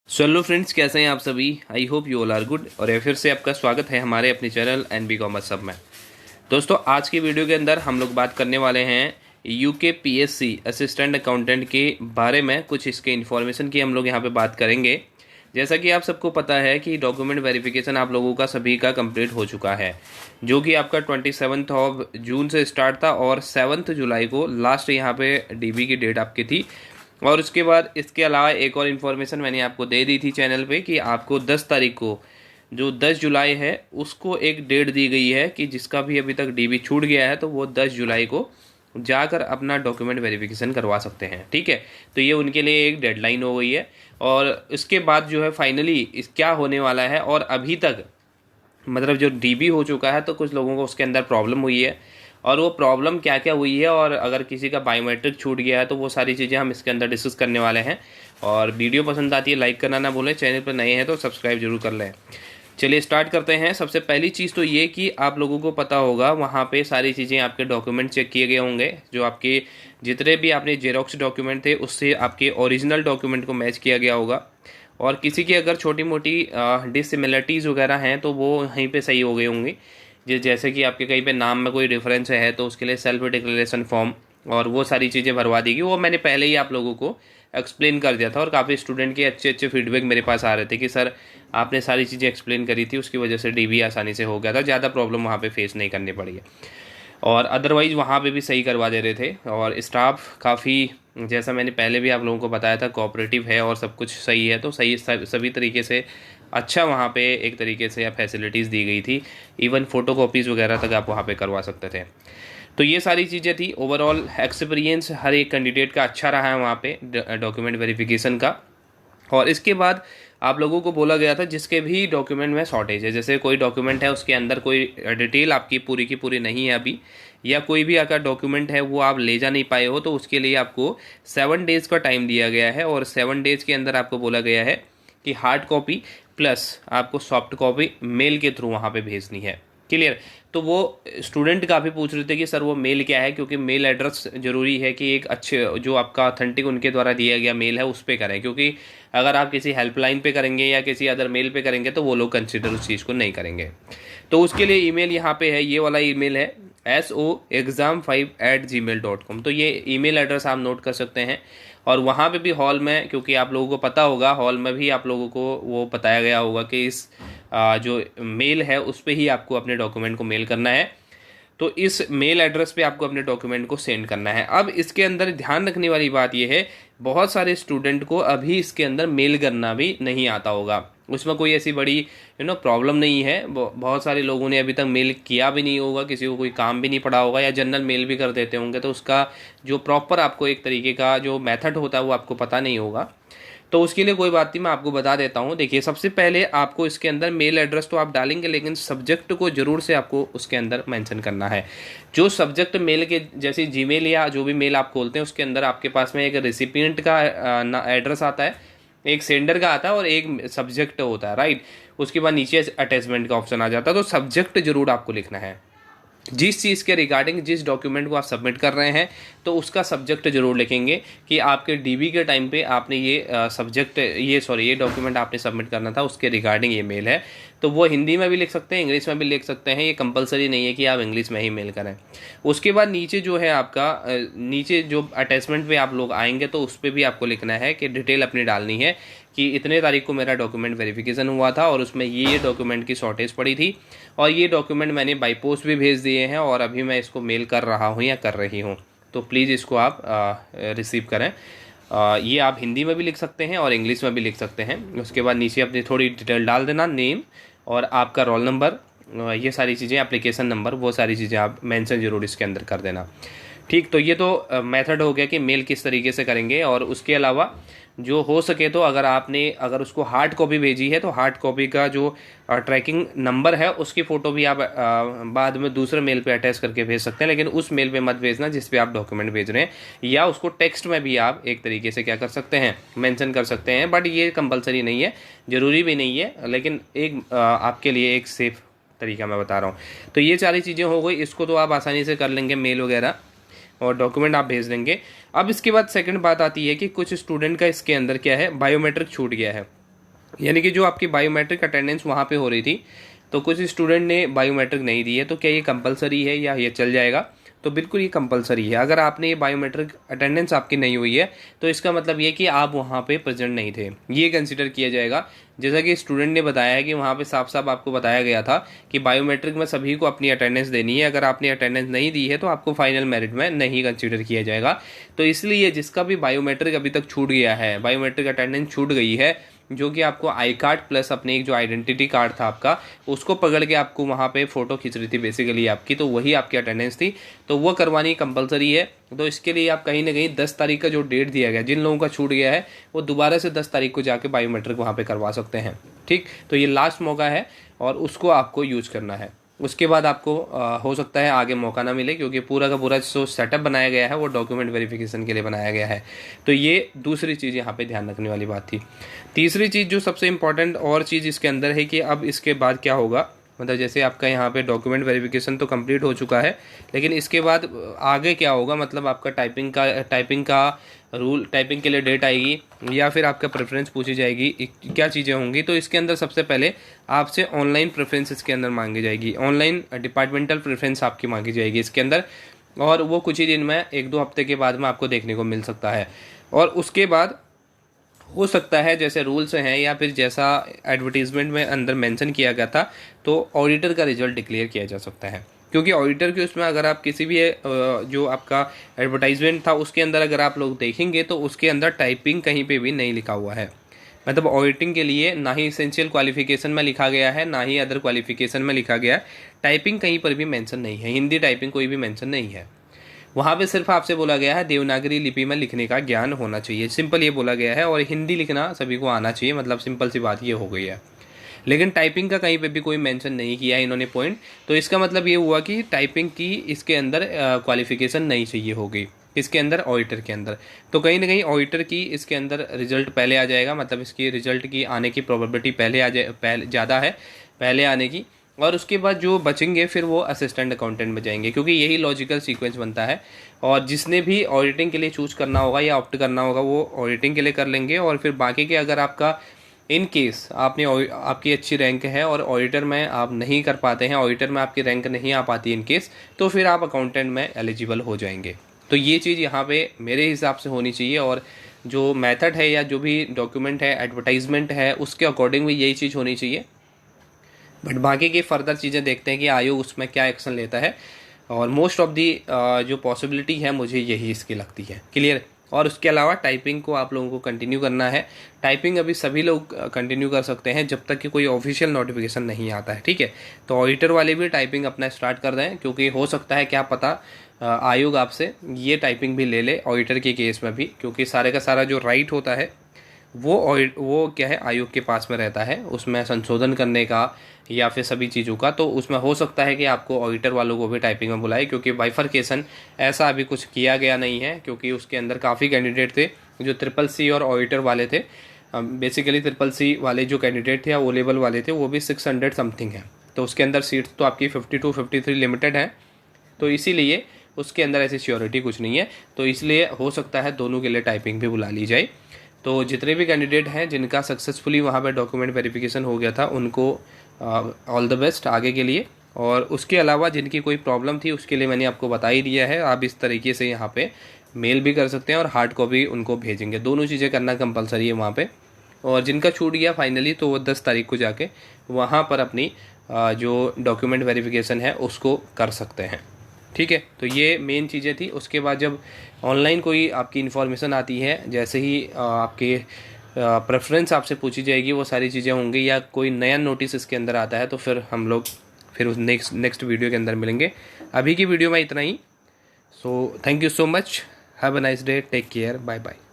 So hello friends, कैसे हैं आप सभी। I hope you all are good. और फिर से आपका स्वागत है हमारे अपने चैनल एनबी कॉमर्स सब में। दोस्तों, आज की वीडियो के अंदर हम लोग बात करने वाले हैं यूके पीएससी असिस्टेंट अकाउंटेंट के बारे में। कुछ इसके इन्फॉर्मेशन की हम लोग यहाँ पे बात करेंगे। जैसा कि आप सबको पता है कि डॉक्यूमेंट वेरिफिकेशन आप लोगों का सभी का कंप्लीट हो चुका है, जो कि आपका 27 ऑफ जून से स्टार्ट था और 7 जुलाई को लास्ट यहाँ पे डीबी की डेट आपकी थी। और उसके बाद इसके अलावा एक और इन्फॉर्मेशन मैंने आपको दे दी थी चैनल पे कि आपको 10 तारीख को, जो 10 जुलाई है, उसको एक डेट दी गई है कि जिसका भी अभी तक डीबी छूट गया है तो वो 10 जुलाई को जाकर अपना डॉक्यूमेंट वेरिफिकेशन करवा सकते हैं। ठीक है, तो ये उनके लिए एक डेडलाइन हो गई है। और इसके बाद जो है फाइनली इस क्या होने वाला है, और अभी तक मतलब जो डीबी हो चुका है तो कुछ लोगों को उसके अंदर प्रॉब्लम हुई है, और वो प्रॉब्लम क्या क्या हुई है, और अगर किसी का बायोमेट्रिक छूट गया है तो वो सारी चीज़ें हम इसके अंदर डिस्कस करने वाले हैं। और वीडियो पसंद आती है लाइक करना ना भूलें, चैनल पर नए हैं तो सब्सक्राइब जरूर कर लें। चलिए स्टार्ट करते हैं। सबसे पहली चीज़ तो ये कि आप लोगों को पता होगा वहाँ पे सारी चीज़ें आपके डॉक्यूमेंट चेक किए गए होंगे। जो आपके जितने भी आपने जेरोक्स डॉक्यूमेंट थे उससे आपके ओरिजिनल डॉक्यूमेंट को मैच किया गया होगा। और किसी की अगर छोटी मोटी डिसिमिलरिटीज़ वगैरह हैं तो वो वहीं पे सही हो गई होंगी। जैसे कि आपके कहीं पे नाम में कोई डिफरेंस है तो उसके लिए सेल्फ डिक्लेरेशन फॉर्म और वो सारी चीज़ें भरवा दी गई। वो मैंने पहले ही आप लोगों को एक्सप्लेन कर दिया था, और काफ़ी स्टूडेंट के अच्छे अच्छे फीडबैक मेरे पास आ रहे थे कि सर आपने सारी चीज़ें एक्सप्लेन करी थी, उसकी वजह से डीबी आसानी से हो गया था, ज़्यादा प्रॉब्लम वहाँ पे फेस नहीं करनी पड़ी है। और अदरवाइज़ वहाँ पे भी सही करवा दे रहे थे। और स्टाफ काफ़ी, जैसा मैंने पहले भी आप लोगों को बताया था, कोऑपरेटिव है और सब कुछ सही है, तो सही सभी तरीके से अच्छा वहाँ पे एक तरीके से फैसिलिटीज़ दी गई थी। इवन फ़ोटोकॉपीज़ वगैरह तक आप वहाँ पे करवा सकते थे। तो ये सारी चीज़ें थी। ओवरऑल एक्सपीरियंस हर एक कैंडिडेट का अच्छा रहा है वहाँ पे डॉक्यूमेंट वेरिफिकेशन का। और इसके बाद आप लोगों को बोला गया था जिसके भी डॉक्यूमेंट में शॉर्टेज है, जैसे कोई डॉक्यूमेंट है उसके अंदर कोई डिटेल आपकी पूरी की पूरी नहीं है अभी, या कोई भी अगर डॉक्यूमेंट है वो आप ले जा नहीं पाए हो, तो उसके लिए आपको 7 डेज़ का टाइम दिया गया है। और 7 डेज़ के अंदर आपको बोला गया है कि हार्ड कॉपी प्लस आपको सॉफ्ट कॉपी मेल के थ्रू वहाँ पे भेजनी है। क्लियर। तो वो स्टूडेंट काफ़ी पूछ रहे थे कि सर वो मेल क्या है, क्योंकि मेल एड्रेस ज़रूरी है कि एक अच्छे जो आपका ऑथेंटिक उनके द्वारा दिया गया मेल है उस पर करें, क्योंकि अगर आप किसी हेल्पलाइन पे करेंगे या किसी अदर मेल पे करेंगे तो वो लोग कंसिडर उस चीज़ को नहीं करेंगे। तो उसके लिए ईमेल यहाँ पे है, ये वाला ईमेल है soexam5@gmail.com। तो ये ईमेल एड्रेस आप नोट कर सकते हैं। और वहाँ पे भी हॉल में, क्योंकि आप लोगों को पता होगा, हॉल में भी आप लोगों को वो बताया गया होगा कि इस जो मेल है उस पर ही आपको अपने डॉक्यूमेंट को मेल करना है। तो इस मेल एड्रेस पे आपको अपने डॉक्यूमेंट को सेंड करना है। अब इसके अंदर ध्यान रखने वाली बात यह है, बहुत सारे स्टूडेंट को अभी इसके अंदर मेल करना भी नहीं आता होगा। उसमें कोई ऐसी बड़ी प्रॉब्लम नहीं है। बहुत सारे लोगों ने अभी तक मेल किया भी नहीं होगा, किसी को कोई काम भी नहीं पड़ा होगा, या जनरल मेल भी कर देते होंगे, तो उसका जो प्रॉपर आपको एक तरीके का जो मेथड होता है वो आपको पता नहीं होगा। तो उसके लिए कोई बात नहीं, मैं आपको बता देता हूँ। देखिए, सबसे पहले आपको इसके अंदर मेल एड्रेस तो आप डालेंगे, लेकिन सब्जेक्ट को जरूर से आपको उसके अंदर मेंशन करना है। जो सब्जेक्ट मेल के, जैसे जीमेल या जो भी मेल आप खोलते हैं उसके अंदर आपके पास में एक रिसिपिएंट का एड्रेस आता है, एक सेंडर का आता है और एक सब्जेक्ट होता है, राइट। उसके बाद नीचे अटैचमेंट का ऑप्शन आ जाता है। तो सब्जेक्ट जरूर आपको लिखना है। जिस चीज़ के रिगार्डिंग जिस डॉक्यूमेंट को आप सबमिट कर रहे हैं तो उसका सब्जेक्ट जरूर लिखेंगे कि आपके डीबी के टाइम पे आपने ये डॉक्यूमेंट आपने सबमिट करना था, उसके रिगार्डिंग ये मेल है। तो वो हिंदी में भी लिख सकते हैं, इंग्लिश में भी लिख सकते हैं, ये कंपलसरी नहीं है कि आप इंग्लिश में ही मेल करें। उसके बाद नीचे जो है आपका नीचे जो अटैचमेंट पे आप लोग आएंगे तो उस पर भी आपको लिखना है कि डिटेल अपनी डालनी है कि इतने तारीख को मेरा डॉक्यूमेंट वेरिफिकेशन हुआ था और उसमें ये डॉक्यूमेंट की शॉर्टेज पड़ी थी, और ये डॉक्यूमेंट मैंने बाई पोस्ट भी भेज दिए हैं और अभी मैं इसको मेल कर रहा हूँ या कर रही हूँ, तो प्लीज़ इसको आप रिसीव करें। ये आप हिंदी में भी लिख सकते हैं और इंग्लिश में भी लिख सकते हैं। उसके बाद नीचे अपनी थोड़ी डिटेल डाल देना, नेम और आपका रोल नंबर, ये सारी चीज़ें, एप्लीकेशन नंबर, वो सारी चीज़ें आप मेंशन जरूर इसके अंदर कर देना। ठीक, तो ये तो मेथड हो गया कि मेल किस तरीके से करेंगे। और उसके अलावा जो हो सके तो अगर उसको हार्ड कॉपी भेजी है तो हार्ड कॉपी का जो ट्रैकिंग नंबर है उसकी फ़ोटो भी आप बाद में दूसरे मेल पे अटैच करके भेज सकते हैं, लेकिन उस मेल पे मत भेजना जिस पे आप डॉक्यूमेंट भेज रहे हैं, या उसको टेक्स्ट में भी आप एक तरीके से क्या कर सकते हैं, मेंशन कर सकते हैं। बट ये कंपलसरी नहीं है, ज़रूरी भी नहीं है, लेकिन एक आपके लिए एक सेफ तरीका मैं बता रहा हूँ। तो ये सारी चीज़ें हो गई, इसको तो आप आसानी से कर लेंगे मेल वगैरह, और डॉक्यूमेंट आप भेज देंगे। अब इसके बाद सेकंड बात आती है कि कुछ स्टूडेंट का इसके अंदर क्या है, बायोमेट्रिक छूट गया है। यानी कि जो आपकी बायोमेट्रिक अटेंडेंस वहाँ पे हो रही थी, तो कुछ स्टूडेंट ने बायोमेट्रिक नहीं दी है, तो क्या ये कंपलसरी है या ये चल जाएगा? तो बिल्कुल ये कंपलसरी है। अगर आपने ये बायोमेट्रिक अटेंडेंस आपकी नहीं हुई है तो इसका मतलब ये कि आप वहाँ पे प्रेजेंट नहीं थे, ये कंसिडर किया जाएगा। जैसा कि स्टूडेंट ने बताया है कि वहाँ पे साफ साफ आपको बताया गया था कि बायोमेट्रिक में सभी को अपनी अटेंडेंस देनी है, अगर आपने अटेंडेंस नहीं दी है तो आपको फाइनल मेरिट में नहीं कंसिडर किया जाएगा। तो इसलिए जिसका भी बायोमेट्रिक अभी तक छूट गया है, बायोमेट्रिक अटेंडेंस छूट गई है, जो कि आपको आई कार्ड प्लस अपने एक जो आइडेंटिटी कार्ड था आपका, उसको पकड़ के आपको वहाँ पे फ़ोटो खींच रही थी बेसिकली आपकी, तो वही आपकी अटेंडेंस थी, तो वो करवानी कंपलसरी है। तो इसके लिए आप कहीं ना कहीं 10 तारीख का जो डेट दिया गया, जिन लोगों का छूट गया है वो दोबारा से 10 तारीख को जाके बायोमेट्रिक वहाँ पे करवा सकते हैं। ठीक, तो ये लास्ट मौका है और उसको आपको यूज़ करना है। उसके बाद आपको हो सकता है आगे मौका ना मिले, क्योंकि पूरा का पूरा जो सेटअप बनाया गया है वो डॉक्यूमेंट वेरिफिकेशन के लिए बनाया गया है। तो ये दूसरी चीज़ यहाँ पे ध्यान रखने वाली बात थी। तीसरी चीज़ जो सबसे इम्पॉर्टेंट और चीज़ इसके अंदर है कि अब इसके बाद क्या होगा, मतलब जैसे आपका यहाँ पे डॉक्यूमेंट वेरिफिकेशन तो कंप्लीट हो चुका है, लेकिन इसके बाद आगे क्या होगा, मतलब आपका टाइपिंग का रूल, टाइपिंग के लिए डेट आएगी या फिर आपका प्रेफरेंस पूछी जाएगी, क्या चीज़ें होंगी। तो इसके अंदर सबसे पहले आपसे ऑनलाइन प्रेफरेंस इसके अंदर मांगी जाएगी, ऑनलाइन डिपार्टमेंटल प्रेफरेंस आपकी मांगी जाएगी इसके अंदर, और वो कुछ ही दिन में 1-2 हफ्ते के बाद में आपको देखने को मिल सकता है। और उसके बाद हो सकता है जैसे रूल्स हैं या फिर जैसा एडवर्टीजमेंट में अंदर मेंशन किया गया था, तो ऑडिटर का रिजल्ट डिक्लेयर किया जा सकता है। क्योंकि ऑडिटर के उसमें अगर आप किसी भी जो आपका एडवर्टाइजमेंट था उसके अंदर अगर आप लोग देखेंगे तो उसके अंदर टाइपिंग कहीं पे भी नहीं लिखा हुआ है। मतलब ऑडिटिंग के लिए ना ही एसेंशियल क्वालिफिकेशन में लिखा गया है, ना ही अदर क्वालिफिकेशन में लिखा गया है, टाइपिंग कहीं पर भी मेंशन नहीं है, हिंदी टाइपिंग कोई भी मेंशन नहीं है। वहाँ पे सिर्फ आपसे बोला गया है देवनागरी लिपि में लिखने का ज्ञान होना चाहिए, सिंपल ये बोला गया है, और हिंदी लिखना सभी को आना चाहिए, मतलब सिंपल सी बात ये हो गई है। लेकिन टाइपिंग का कहीं पे भी कोई मेंशन नहीं किया है इन्होंने पॉइंट, तो इसका मतलब ये हुआ कि टाइपिंग की इसके अंदर क्वालिफिकेशन नहीं चाहिए होगी, इसके अंदर ऑडिटर के अंदर। तो कहीं ना कहीं ऑडिटर की इसके अंदर रिजल्ट पहले आ जाएगा, मतलब इसकी रिजल्ट की आने की प्रोबेबिलिटी पहले आ जाए, पहले ज़्यादा है पहले आने की। और उसके बाद जो बचेंगे फिर वो असिस्टेंट अकाउंटेंट में जाएंगे, क्योंकि यही लॉजिकल सीक्वेंस बनता है। और जिसने भी ऑडिटिंग के लिए चूज करना होगा या ऑप्ट करना होगा वो ऑडिटिंग के लिए कर लेंगे, और फिर बाकी के अगर आपका इन केस आपकी अच्छी रैंक है और ऑडिटर में आप नहीं कर पाते हैं, ऑडिटर में आपकी रैंक नहीं आ पाती इन केस, तो फिर आप अकाउंटेंट में एलिजिबल हो जाएंगे। तो ये चीज़ यहाँ पे मेरे हिसाब से होनी चाहिए, और जो मेथड है या जो भी डॉक्यूमेंट है एडवर्टाइजमेंट है उसके अकॉर्डिंग भी यही चीज़ होनी चाहिए। बट बाकी की फर्दर चीज़ें देखते हैं कि आयोग उसमें क्या एक्शन लेता है, और मोस्ट ऑफ दी जो पॉसिबिलिटी है मुझे यही इसकी लगती है। क्लियर? और उसके अलावा टाइपिंग को आप लोगों को कंटिन्यू करना है। टाइपिंग अभी सभी लोग कंटिन्यू कर सकते हैं जब तक कि कोई ऑफिशियल नोटिफिकेशन नहीं आता है, ठीक है। तो ऑडिटर वाले भी टाइपिंग अपना स्टार्ट कर दें, क्योंकि हो सकता है क्या पता आयोग आपसे ये टाइपिंग भी ले ले ऑडिटर के केस में भी, क्योंकि सारे का सारा जो राइट होता है वो क्या है आयोग के पास में रहता है, उसमें संशोधन करने का या फिर सभी चीज़ों का। तो उसमें हो सकता है कि आपको ऑडिटर वालों को भी टाइपिंग में बुलाए, क्योंकि बाइफरकेशन ऐसा अभी कुछ किया गया नहीं है, क्योंकि उसके अंदर काफ़ी कैंडिडेट थे जो CCC और ऑडिटर वाले थे। बेसिकली CCC वाले जो कैंडिडेट थे या ओ लेवल वाले थे वो भी 600 समथिंग है, तो उसके अंदर सीट्स तो आपकी 52-53 लिमिटेड है, तो इसीलिए उसके अंदर ऐसी श्योरिटी कुछ नहीं है। तो इसलिए हो सकता है दोनों के लिए टाइपिंग भी बुला ली जाए। तो जितने भी कैंडिडेट हैं जिनका सक्सेसफुली वहाँ पे डॉक्यूमेंट वेरिफिकेशन हो गया था उनको ऑल द बेस्ट आगे के लिए। और उसके अलावा जिनकी कोई प्रॉब्लम थी उसके लिए मैंने आपको बता ही दिया है, आप इस तरीके से यहाँ पे मेल भी कर सकते हैं और हार्ड कॉपी उनको भेजेंगे, दोनों चीज़ें करना कंपलसरी है वहाँ पे। और जिनका छूट गया फाइनली तो वो 10 तारीख को जाके वहाँ पर अपनी जो डॉक्यूमेंट वेरिफिकेशन है उसको कर सकते हैं, ठीक है। तो ये मेन चीज़ें थी। उसके बाद जब ऑनलाइन कोई आपकी इन्फॉर्मेशन आती है, जैसे ही आपके प्रेफरेंस आपसे पूछी जाएगी, वो सारी चीज़ें होंगी, या कोई नया नोटिस इसके अंदर आता है, तो फिर हम लोग फिर उस नेक्स्ट वीडियो के अंदर मिलेंगे। अभी की वीडियो में इतना ही। So thank you so much, have a nice day, take care, bye bye.